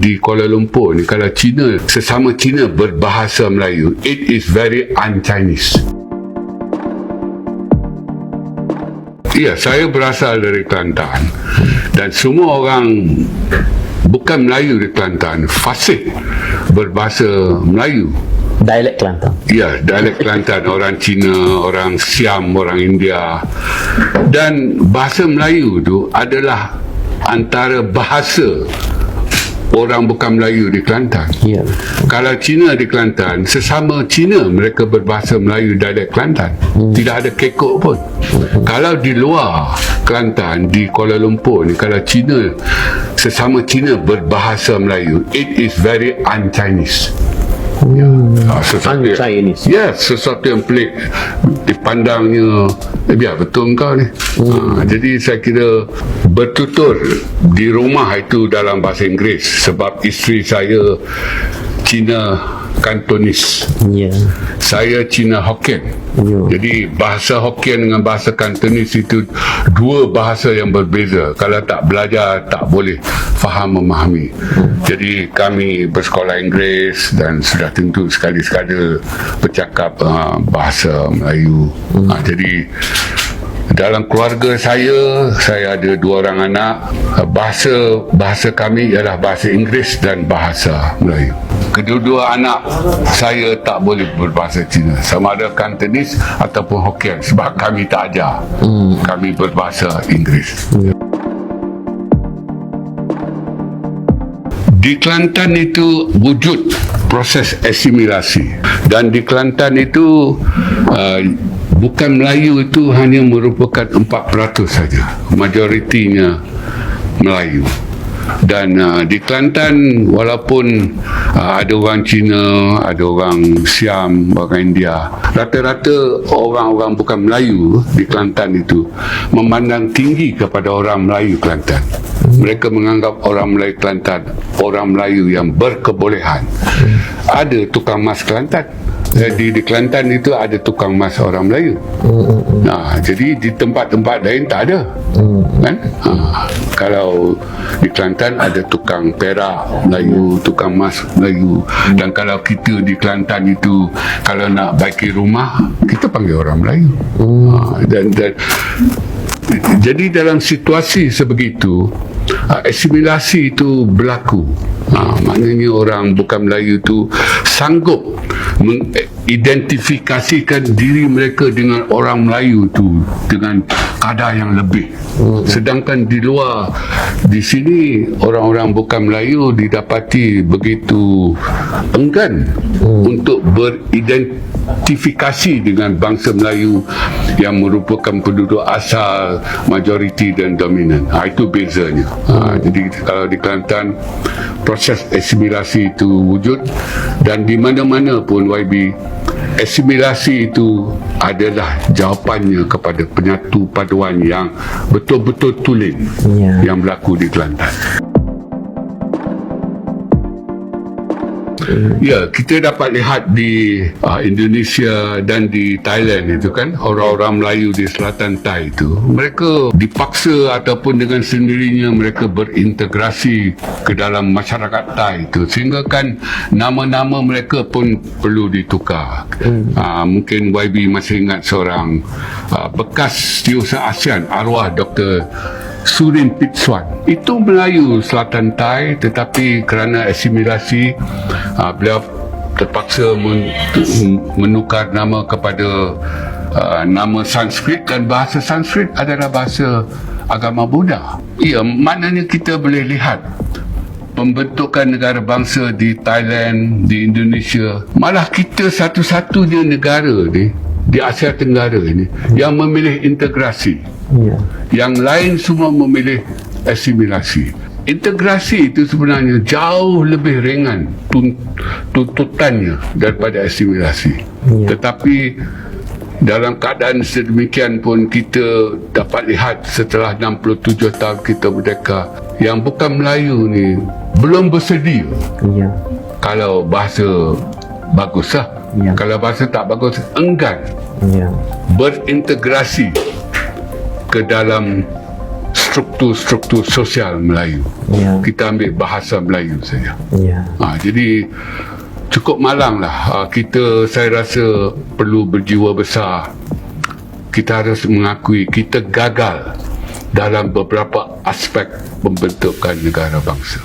di Kuala Lumpur ni, kalau Cina, sesama Cina berbahasa Melayu, it is very un-Chinese. Ya, saya berasal dari Kelantan dan semua orang bukan Melayu di Kelantan fasih berbahasa Melayu. Dialek Kelantan. Ya, dialek Kelantan, orang Cina, orang Siam, orang India. Dan bahasa Melayu tu adalah antara bahasa orang bukan Melayu di Kelantan. Ya. Kalau Cina di Kelantan, sesama Cina mereka berbahasa Melayu dialek Kelantan. Tidak ada kekok pun. Kalau di luar Kelantan, di Kuala Lumpur ni, kalau Cina, sesama Cina berbahasa Melayu, it is very un-Chinese. Un-Chinese. Yes, sesuatu yang pelik dipandangnya, biar betul kau ni. Jadi saya kira bertutur di rumah itu dalam bahasa Inggeris, sebab isteri saya Cina Kantonis, saya Cina Hokkien. Jadi bahasa Hokkien dengan bahasa Kantonis itu dua bahasa yang berbeza. Kalau tak belajar, tak boleh faham memahami. Jadi kami bersekolah Inggeris dan sudah tentu sekali-sekala bercakap bahasa Melayu. Jadi dalam keluarga saya ada 2 orang anak. Bahasa kami ialah bahasa Inggeris dan bahasa Melayu. Kedua-dua anak saya tak boleh berbahasa Cina, sama ada Kantonis ataupun Hokkien, sebab kami tak ajar. Kami berbahasa Inggeris. Di Kelantan itu wujud proses asimilasi, dan di Kelantan itu bukan Melayu itu hanya merupakan 4% saja, majoritinya Melayu. Dan di Kelantan, walaupun ada orang Cina, ada orang Siam, orang India, rata-rata orang-orang bukan Melayu di Kelantan itu memandang tinggi kepada orang Melayu Kelantan. Mereka menganggap orang Melayu Kelantan orang Melayu yang berkebolehan. Ada tukang mas Kelantan. Di Kelantan itu ada tukang mas orang Melayu. Jadi di tempat-tempat lain tak ada. Kan? Kalau di Kelantan ada tukang perak Melayu, tukang mas Melayu. Dan kalau kita di Kelantan itu, kalau nak baiki rumah, kita panggil orang Melayu. Dan jadi dalam situasi sebegitu, asimilasi itu berlaku. Maknanya orang bukan Melayu itu sanggup mengidentifikasikan diri mereka dengan orang Melayu itu dengan kadar yang lebih. Sedangkan di luar, di sini orang-orang bukan Melayu didapati begitu enggan untuk beridentifikasi dengan bangsa Melayu yang merupakan penduduk asal, majoriti dan dominan. Itu bezanya. Jadi kalau di Kelantan, proses asimilasi itu wujud, dan di mana-mana pun YB, asimilasi itu adalah jawapannya kepada penyatu paduan yang betul-betul tulen yang berlaku di Kelantan. Ya, kita dapat lihat di Indonesia dan di Thailand itu kan, orang-orang Melayu di selatan Thai itu, mereka dipaksa ataupun dengan sendirinya mereka berintegrasi ke dalam masyarakat Thai itu, sehingga kan nama-nama mereka pun perlu ditukar. Mungkin YB masih ingat seorang bekas setiausaha ASEAN, arwah Dr. Surin Pitsuan. Itu Melayu selatan Thai, tetapi kerana asimilasi beliau terpaksa menukar nama kepada nama Sanskrit, dan bahasa Sanskrit adalah bahasa agama Buddha. Ya, maknanya kita boleh lihat pembentukan negara bangsa di Thailand, di Indonesia. Malah kita satu-satunya negara ni di Asia Tenggara ini yang memilih integrasi. Yang lain semua memilih asimilasi. Integrasi itu sebenarnya jauh lebih ringan tuntutannya daripada asimilasi. Tetapi dalam keadaan sedemikian pun, kita dapat lihat setelah 67 tahun kita merdeka, yang bukan Melayu ni belum bersedia. Kalau bahasa baguslah, kalau bahasa tak bagus, enggan berintegrasi ke dalam struktur-struktur sosial Melayu. Ya. Kita ambil bahasa Melayu saja. Ya. Jadi cukup malang lah. Saya rasa perlu berjiwa besar. Kita harus mengakui kita gagal dalam beberapa aspek pembentukan negara bangsa.